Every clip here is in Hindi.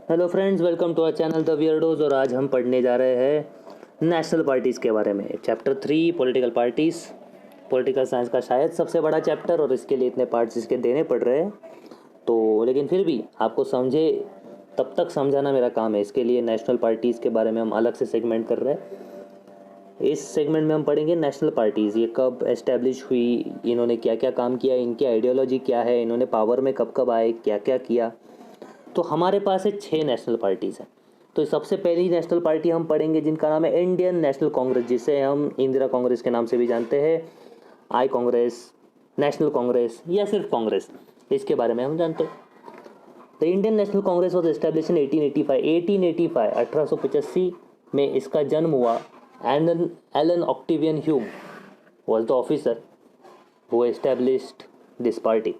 Hello friends, welcome to our channel the Weirdos. और आज हम पढ़ने जा रहे हैं नेशनल पार्टीज़ के बारे में। Chapter 3 political parties, political science का शायद सबसे बड़ा चैप्टर, और इसके लिए इतने पार्ट्स इसके देने पड़ रहे हैं। तो लेकिन फिर भी आपको समझे तब तक समझाना मेरा काम है। इसके लिए नेशनल पार्टीज़ के बारे में हम अलग से सेगमेंट कर रहे हैं। इस सेगमेंट में हम पढ़ेंगे नेशनल पार्टीज़, ये कब एस्टेब्लिश हुई, इन्होंने क्या क्या काम किया, इनकी आइडियोलॉजी क्या है, इन्होंने पावर में कब कब आए, क्या क्या किया। तो हमारे पास है 6 नेशनल पार्टीज़ हैं। तो सबसे पहली नेशनल पार्टी हम पढ़ेंगे जिनका नाम है इंडियन नेशनल कांग्रेस, जिसे हम इंदिरा कांग्रेस के नाम से भी जानते हैं, आई कांग्रेस, नेशनल कांग्रेस या सिर्फ कांग्रेस, इसके बारे में हम जानते हैं। The Indian National Congress was establish in 1885 1885 में इसका जन्म हुआ। Allan Octavian Hume was the officer who established this party.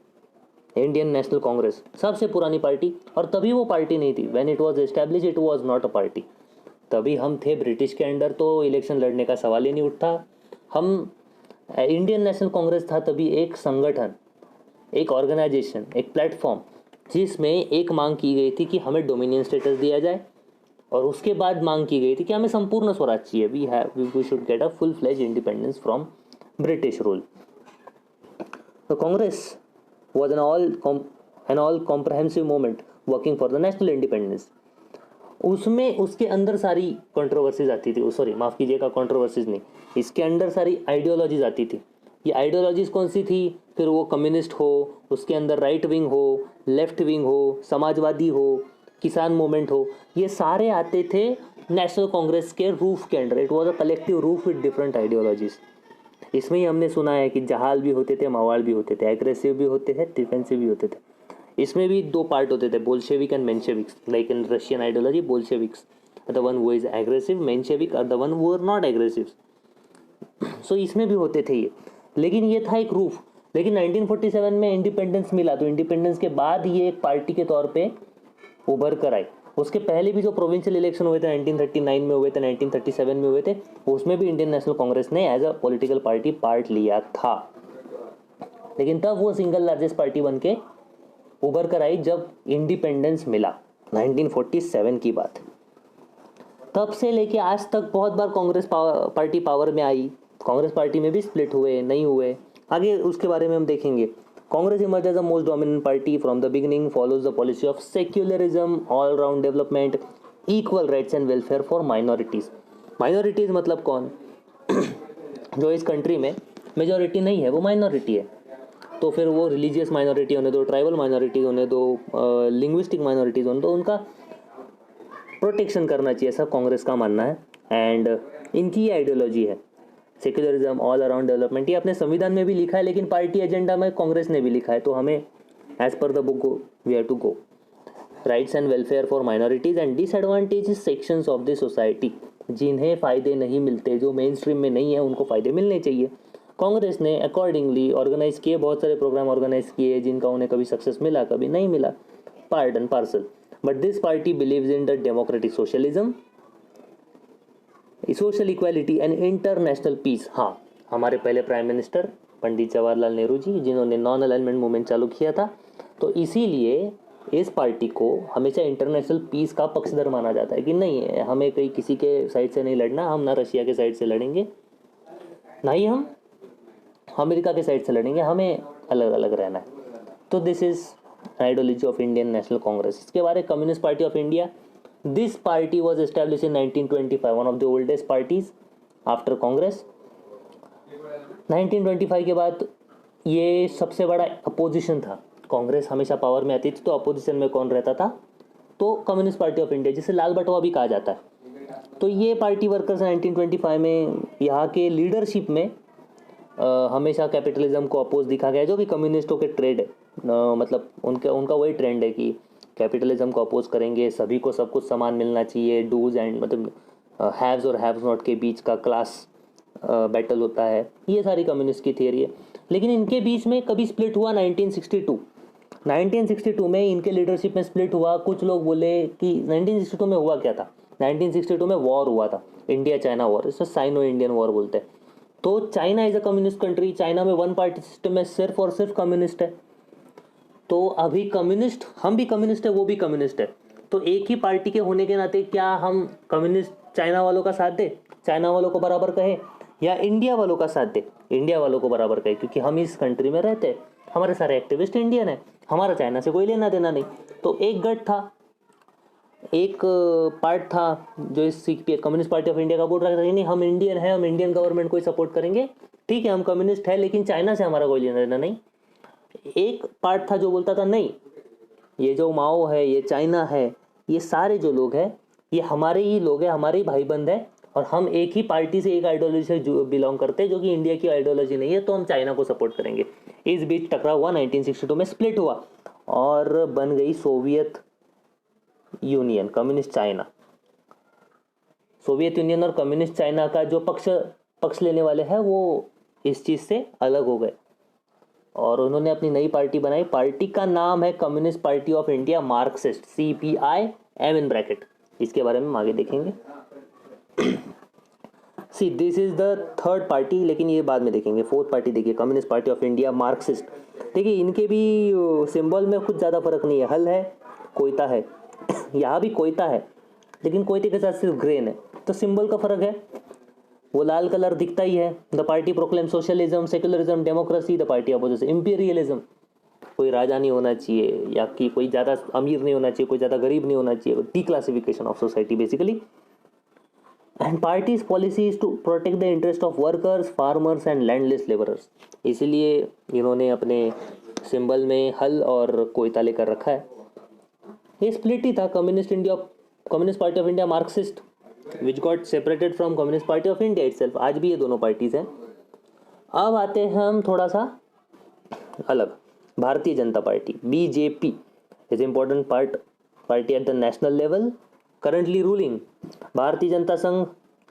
Indian National Congress सबसे पुरानी पार्टी, और तभी वो पार्टी नहीं थी। When it was establish it was not a party. तभी हम थे ब्रिटिश के अंडर, तो इलेक्शन लड़ने का सवाल ही नहीं उठता। हम इंडियन नेशनल कांग्रेस था तभी एक संगठन, एक ऑर्गेनाइजेशन, एक प्लेटफॉर्म, जिसमें एक मांग की गई थी कि हमें डोमिनियन स्टेटस दिया जाए, और उसके बाद मांग की गई थी कि हमें संपूर्ण स्वराज चाहिए। We should get a full fledge independence from British rule. The Congress was an all comprehensive movement working for the national independence। उसमें उसके अंदर सारी कंट्रोवर्सीज आती थी, सॉरी माफ़ कीजिएगा, कंट्रोवर्सीज नहीं, इसके अंदर सारी आइडियोलॉजीज आती थी। ये आइडियोलॉजीज कौन सी थी? फिर वो कम्युनिस्ट हो, उसके अंदर राइट विंग हो, लेफ्ट विंग हो, समाजवादी हो, किसान मूवमेंट हो, ये सारे आते थे नेशनल कांग्रेस के रूफ के under. It was a collective roof with different ideologies. इसमें ही हमने सुना है कि जहाल भी होते थे, मवाल भी होते थे, एग्रेसिव भी होते थे, डिफेंसिव भी होते थे। इसमें भी दो पार्ट होते थे, Bolshevik and Mensheviks. Like in Russian ideology, Bolsheviks the one who is aggressive, Menshevik are the one who are not aggressive. So इसमें भी होते थे ये, लेकिन ये था एक रूफ। लेकिन 1947 में इंडिपेंडेंस मिला, तो इंडिपेंडेंस के बाद ये एक पार्टी के तौर पे उभर कर आई। उसके पहले भी जो प्रोविंशियल इलेक्शन हुए थे 1939 में हुए थे, 1937 में हुए थे, उसमें भी इंडियन नेशनल कांग्रेस ने as a political party part लिया था। लेकिन तब वो सिंगल लार्जेस्ट पार्टी बन के उभर कर आई जब इंडिपेंडेंस मिला, 1947 की बात। तब से लेके आज तक बहुत बार कांग्रेस पार्टी पावर में आई। कांग्रेस पार्टी में भी स्प्लिट हुए, नहीं हुए, आगे उसके बारे में हम देखेंगे। Congress emerged as the most dominant party from the beginning, follows the policy of secularism, all-round development, equal rights and welfare for minorities। Minorities मतलब कौन? जो इस कंट्री में मेजॉरिटी नहीं है वो माइनॉरिटी है। तो फिर वो रिलीजियस माइनॉरिटी होने दो, ट्राइबल माइनॉरिटी होने दो, लिंग्विस्टिक माइनॉरिटीज होने दो, उनका प्रोटेक्शन करना चाहिए, ऐसा कांग्रेस का मानना है। एंड इनकी ये आइडियोलॉजी है, सेक्युलरिज्म, ऑल अराउंड डेवलपमेंट। ये अपने संविधान में भी लिखा है, लेकिन पार्टी एजेंडा में कांग्रेस ने भी लिखा है, तो हमें as per the book we have to go. Rights and welfare for minorities and disadvantage sections of the society, जिन्हें फ़ायदे नहीं मिलते, जो मेन स्ट्रीम में नहीं है, उनको फ़ायदे मिलने चाहिए। कांग्रेस ने अकॉर्डिंगली ऑर्गेनाइज किए, बहुत सारे प्रोग्राम ऑर्गेनाइज किए, जिनका उन्हें कभी सक्सेस मिला, कभी नहीं मिला, part and parcel. But this party believes in the democratic socialism, social equality and international peace. हाँ, हमारे पहले प्राइम मिनिस्टर पंडित जवाहरलाल नेहरू जी, जिन्होंने नॉन अलाइनमेंट मूवमेंट चालू किया था, तो इसीलिए इस पार्टी को हमेशा इंटरनेशनल पीस का पक्षधर माना जाता है कि नहीं, हमें कहीं किसी के साइड से नहीं लड़ना, हम ना रशिया के साइड से लड़ेंगे, ना ही हम अमेरिका के साइड से लड़ेंगे, हमें अलग अलग रहना है। तो this is ideology of Indian National Congress. इसके बारे communist Party of India, this party was established in 1925, one of the oldest parties after Congress। 1925 के बाद ये सबसे बड़ा अपोजिशन था। कांग्रेस हमेशा पावर में आती थी, तो अपोजिशन में कौन रहता था? तो कम्युनिस्ट पार्टी ऑफ इंडिया, जिसे लाल बटवा भी कहा जाता है। तो ये पार्टी वर्कर्स 1925 में यहाँ के लीडरशिप में हमेशा कैपिटलिज्म को अपोज दिखा गया, जो कि कम्युनिस्टों के ट्रेड है। मतलब उनका वही ट्रेंड है कि कैपिटलिज्म को अपोज करेंगे, सभी को सब कुछ समान मिलना चाहिए, डूज एंड मतलब हैव्स और हैव्स नॉट के बीच का क्लास बैटल होता है, ये सारी कम्युनिस्ट की थियरी है। लेकिन इनके बीच में कभी स्प्लिट हुआ 1962 में इनके लीडरशिप में स्प्लिट हुआ। कुछ लोग बोले कि 1962 में हुआ क्या था? 1962 में वॉर हुआ था, इंडिया चाइना वॉर, इसे साइनो इंडियन वॉर बोलते हैं। तो China is a communist country, China में वन पार्टी सिस्टम है, सिर्फ और सिर्फ कम्युनिस्ट है। तो अभी कम्युनिस्ट, हम भी कम्युनिस्ट है, वो भी कम्युनिस्ट है, तो एक ही पार्टी के होने के नाते क्या हम कम्युनिस्ट चाइना वालों का साथ दें, चाइना वालों को बराबर कहें, या इंडिया वालों का साथ दें, इंडिया वालों को बराबर कहें, क्योंकि हम इस कंट्री में रहते हैं, हमारे सारे एक्टिविस्ट इंडियन है, हमारा चाइना से कोई लेना देना नहीं। तो एक गठ था, एक पार्ट था जो इस कम्युनिस्ट पार्टी ऑफ इंडिया का बोल रहा था नहीं हम इंडियन है, हम इंडियन गवर्नमेंट को ही सपोर्ट करेंगे, ठीक है हम कम्युनिस्ट है लेकिन चाइना से हमारा कोई लेना देना नहीं। एक पार्ट था जो बोलता था नहीं ये जो माओ है, ये चाइना है, ये सारे जो लोग हैं ये हमारे ही लोग हैं, हमारे ही भाई बंद है, और हम एक ही पार्टी से, एक आइडियोलॉजी से बिलोंग करते हैं जो कि इंडिया की आइडियोलॉजी नहीं है, तो हम चाइना को सपोर्ट करेंगे। इस बीच टकराव हुआ, 1962 में स्प्लिट हुआ और बन गई Soviet union, communist China. Soviet union और कम्युनिस्ट चाइना का जो पक्ष लेने वाले हैं वो इस चीज़ से अलग हो गए और उन्होंने अपनी नई पार्टी बनाई। पार्टी का नाम है communist Party of India Marxist, CPIM in bracket. इसके बारे में हम आगे देखेंगे। See this is the third party, लेकिन ये बाद में देखेंगे। फोर्थ पार्टी देखिए, communist Party of India Marxist. देखिए इनके भी सिंबल में कुछ ज़्यादा फर्क नहीं है, हल है, कोयता है, यहाँ भी कोयता है लेकिन कोयते के साथ सिर्फ ग्रेन है, तो सिंबल का फर्क है, वो लाल कलर दिखता ही है। The party proclaim socialism, secularism, democracy. The party opposes imperialism, कोई राजा नहीं होना चाहिए या कि कोई ज़्यादा अमीर नहीं होना चाहिए, कोई ज़्यादा गरीब नहीं होना चाहिए, the classification of society basically. And party's policy is to protect the interest of workers, farmers and landless labourers. इसीलिए इन्होंने अपने सिंबल में हल और कोयता लेकर रखा है। ये स्प्लिट ही था, communist Party of India Marxist which got separated from communist Party of India itself. आज भी ये दोनों पार्टीज हैं। अब आते हैं हम थोड़ा सा अलग, भारतीय Janata party, BJP is important party at the national level, currently ruling. Bharatiya Janata Sangh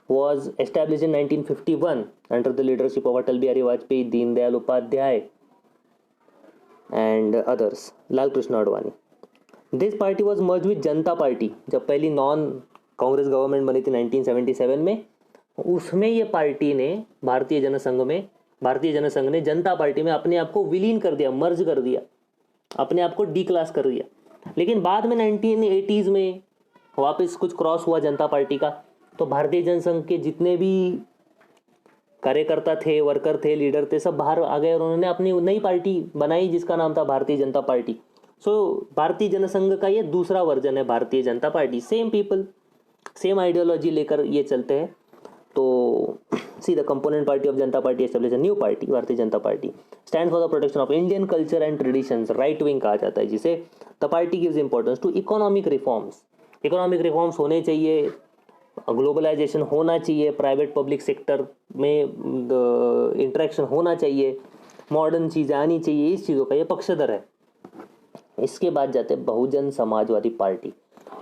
was established in 1951 under the leadership of Atal Bihari Vajpayee, Deen Dayal Upadhyay and others, Lal Krishna Advani. This party was merged with Janata Party. जब पहली नॉन कांग्रेस गवर्नमेंट बनी थी 1977 में, उसमें ये पार्टी ने भारतीय जनसंघ ने जनता पार्टी में अपने आप को विलीन कर दिया, मर्ज कर दिया, अपने आप को डी क्लास कर दिया। लेकिन बाद में 1980s में वापस कुछ क्रॉस हुआ जनता पार्टी का, तो भारतीय जनसंघ के जितने भी कार्यकर्ता थे, वर्कर थे, लीडर थे, सब बाहर आ गए और उन्होंने अपनी नई पार्टी बनाई जिसका नाम था भारतीय जनता पार्टी। सो भारतीय जनसंघ का ये दूसरा वर्जन है Bharatiya Janata Party. Same people, same ideology लेकर ये चलते हैं। तो see the component party of Janata Party establish a new party, Bharatiya Janata Party stand for the protection of Indian culture and traditions, right wing कहा जाता है जिसे। The party gives importance to economic reforms, economic reforms होने चाहिए, ग्लोबलाइजेशन होना चाहिए, प्राइवेट पब्लिक सेक्टर में इंटरेक्शन होना चाहिए, मॉडर्न चीज़ें आनी चाहिए, इस चीज़ों का ये पक्षधर है। इसके बाद जाते हैं Bahujan Samajwadi Party,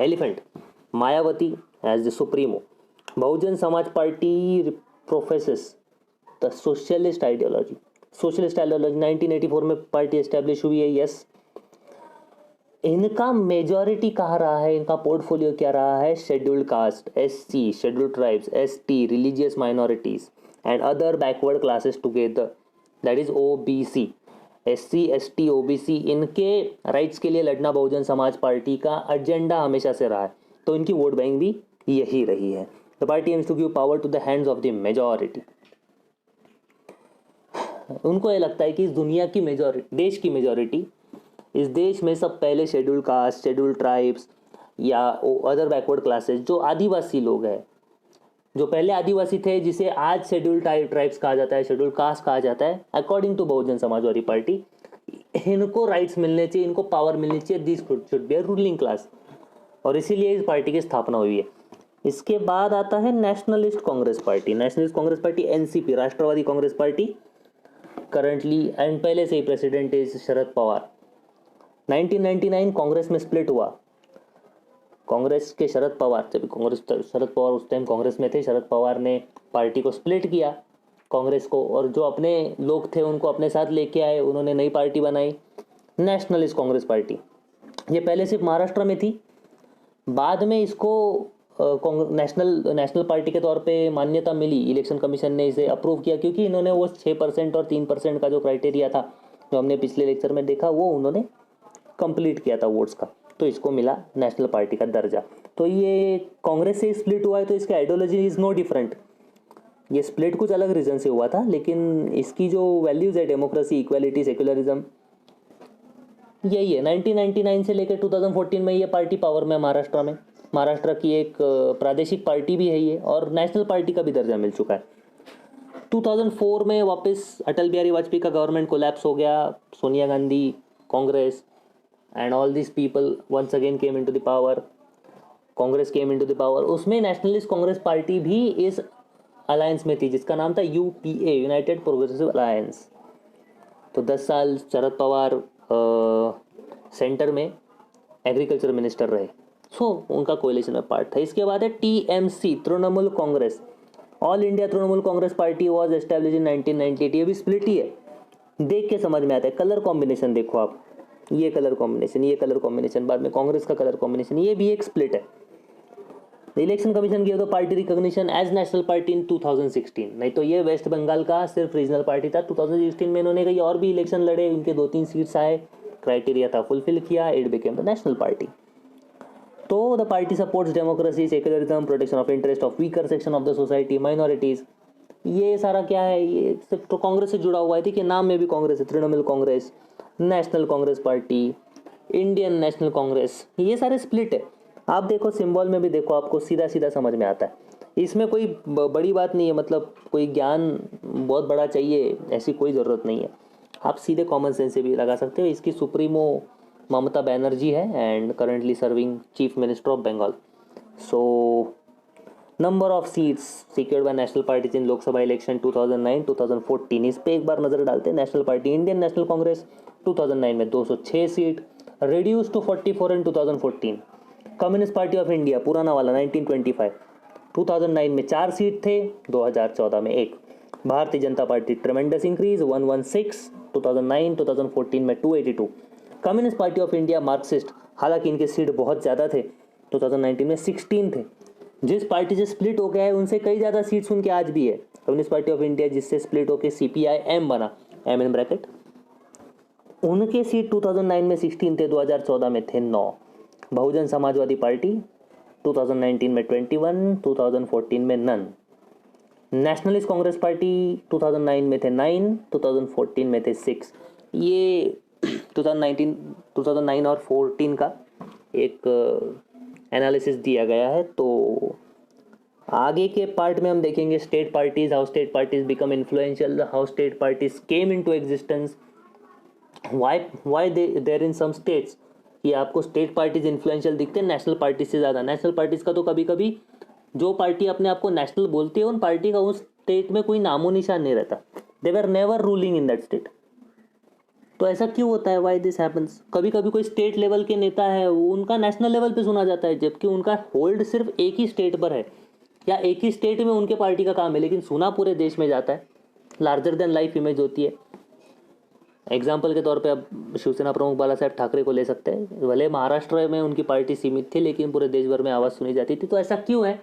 elephant, Mayawati as the supremo. Bahujan Samaj Party professes the socialist ideology. 1984 में पार्टी एस्टेब्लिश हुई है। यस, इनका मेजॉरिटी कहाँ रहा है, इनका पोर्टफोलियो क्या रहा है? Scheduled caste, SC, scheduled tribes, ST, religious minorities and other backward classes together, that is OBC। SC, ST, OBC, इनके राइट्स के लिए लड़ना बहुजन समाज पार्टी का एजेंडा हमेशा से रहा है, तो इनकी वोट बैंक भी यही रही है। The party aims to give power to the hands of the majority. उनको ये लगता है कि इस दुनिया की मेजॉरिटी, देश की मेजॉरिटी, इस देश में सब पहले शेड्यूल कास्ट, शेड्यूल ट्राइब्स या अदर बैकवर्ड क्लासेस, जो आदिवासी लोग हैं, जो पहले आदिवासी थे, जिसे आज शेड्यूल ट्राइब्स कहा जाता है, शेड्यूल कास्ट कहा जाता है, अकॉर्डिंग टू बहुजन समाजवादी पार्टी, इनको राइट्स मिलने चाहिए, इनको पावर मिलनी चाहिए, this should be a ruling class, और इसीलिए इस पार्टी की स्थापना हुई है। इसके बाद आता है नेशनलिस्ट कांग्रेस पार्टी। नेशनलिस्ट कांग्रेस पार्टी NCP, राष्ट्रवादी कांग्रेस पार्टी, करंटली एंड पहले से ही प्रेसिडेंट इज शरद पवार। 1999 कांग्रेस में स्प्लिट हुआ। कांग्रेस के शरद पवार उस टाइम कांग्रेस में थे, शरद पवार ने पार्टी को स्प्लिट किया कांग्रेस को, और जो अपने लोग थे उनको अपने साथ लेके आए, उन्होंने नई पार्टी बनाई, नेशनलिस्ट कांग्रेस पार्टी। ये पहले सिर्फ महाराष्ट्र में थी, बाद में इसको नेशनल पार्टी के तौर पे मान्यता मिली, इलेक्शन कमीशन ने इसे अप्रूव किया, क्योंकि इन्होंने वो 6% और 3% का जो क्राइटेरिया था, जो हमने पिछले लेक्चर में देखा, वो उन्होंने कंप्लीट किया था वोट्स का। तो इसको मिला नेशनल पार्टी का दर्जा। तो ये कांग्रेस से स्प्लिट हुआ है तो इसकी आइडियोलॉजी इज़ नो डिफरेंट। ये स्प्लिट कुछ अलग रीज़न से हुआ था, लेकिन इसकी जो वैल्यूज़ है, डेमोक्रेसी, इक्वालिटी, सेक्युलरिज्म, यही है। 1999 से लेकर 2014 में ये पार्टी पावर में महाराष्ट्र में। महाराष्ट्र की एक प्रादेशिक पार्टी भी है ये, और नेशनल पार्टी का भी दर्जा मिल चुका है। 2004 में वापस अटल बिहारी वाजपेयी का गवर्नमेंट कोलैप्स हो गया। Sonia Gandhi, Congress and all this people once again came into the power. Congress came into the power. उसमें नेशनलिस्ट कांग्रेस पार्टी भी इस अलायंस में थी जिसका नाम था यूपीए, यूनाइटेड प्रोग्रेसिव अलायंस। तो 10 साल शरद पवार सेंटर में एग्रीकल्चर मिनिस्टर रहे, सो उनका कोalition में पार्ट था। इसके बाद है TMC, Trinamool Congress, all India Trinamool Congress party was establish इन 1998। ये भी स्प्लिट ही है, देख के समझ में आता है। कलर कॉम्बिनेशन देखो आप, ये कलर कॉम्बिनेशन, ये कलर कॉम्बिनेशन, बाद में कांग्रेस का कलर कॉम्बिनेशन, ये भी एक स्प्लिट है। Election commission give the party recognition as national party in 2016। नहीं तो ये वेस्ट बंगाल का सिर्फ रीजनल पार्टी था। 2016 में इन्होंने कई और भी इलेक्शन लड़े, इनके 2-3 सीट्स आए, क्राइटेरिया था, फुलफिल किया, it became the national party. तो the party supports democracy, secularism, protection of interest of weaker section of the society, minorities. ये सारा क्या है, ये सिर्फ तो कांग्रेस से जुड़ा हुआ है। देखिए नाम में भी कांग्रेस है, तृणमूल कांग्रेस, नेशनल कांग्रेस पार्टी, इंडियन नेशनल कांग्रेस, ये सारे स्प्लिट है। आप देखो सिंबल में भी देखो, आपको सीधा सीधा समझ में आता है। इसमें कोई बड़ी बात नहीं है, मतलब कोई ज्ञान बहुत बड़ा चाहिए ऐसी कोई ज़रूरत नहीं है। आप सीधे कॉमन सेंस से भी लगा सकते हो। इसकी सुप्रीमो ममता बनर्जी है and currently serving chief minister of Bengal. So number of seats secured by national parties in Lok Sabha election 2009, 2014, इस पर एक बार नज़र डालते हैं। नेशनल पार्टी, इंडियन नेशनल कांग्रेस 2009 में 206 seat, reduce to 44 in 2014। Communist Party of India पुराना वाला 1925, 2009 में 4 सीट थे, 2014 में 1। भारतीय जनता पार्टी ट्रेमेंडस इंक्रीज 116, 2009, 2014 में 282। Communist Party of India Marxist, हालांकि इनके सीट बहुत ज़्यादा थे, 2019 में 16 थे। जिस पार्टी से स्प्लिट हो गया है उनसे कई ज़्यादा सीट्स उनके आज भी है। कम्युनिस्ट पार्टी ऑफ इंडिया जिससे स्प्लिट होकर CPI-M बना, M इन ब्रैकेट, उनके सीट 2009 में 16 थे, 2014 में थे 9। बहुजन समाजवादी पार्टी 2019 में 21, 2014 में नन। नेशनलिस्ट कांग्रेस पार्टी 2009 में थे 9, 2014 में थे 6। ये 2009 और 14 का एक एनालिसिस दिया गया है। तो आगे के पार्ट में हम देखेंगे state parties, how state parties become influential, how state parties came into existence, why there in some states कि आपको स्टेट पार्टीज इन्फ्लुएंशियल दिखते हैं नेशनल पार्टीज से ज़्यादा। नेशनल पार्टीज का तो कभी कभी जो पार्टी अपने आप को नेशनल बोलती है उन पार्टी का उस स्टेट में कोई नामो निशान नहीं रहता। They were never ruling in that state. तो ऐसा क्यों होता है, व्हाई दिस हैपन्स? कभी कभी कोई स्टेट लेवल के नेता है, उनका नेशनल लेवल पे सुना जाता है, जबकि उनका होल्ड सिर्फ एक ही स्टेट पर है या एक ही स्टेट में उनके पार्टी का काम है, लेकिन सुना पूरे देश में जाता है। लार्जर देन लाइफ इमेज होती है। एग्जाम्पल के तौर पे अब शिवसेना प्रमुख बाला साहेब ठाकरे को ले सकते हैं। भले महाराष्ट्र में उनकी पार्टी सीमित थी, लेकिन पूरे देश भर में आवाज़ सुनी जाती थी। तो ऐसा क्यों है,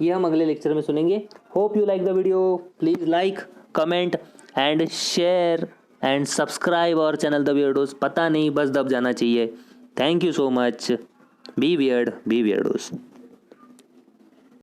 ये हम अगले लेक्चर में सुनेंगे। Hope you like the video. Please like, comment and share and subscribe our channel the Weirdos. पता नहीं, बस दब जाना चाहिए। Thank you so much. Be weird, be वियर्डोज।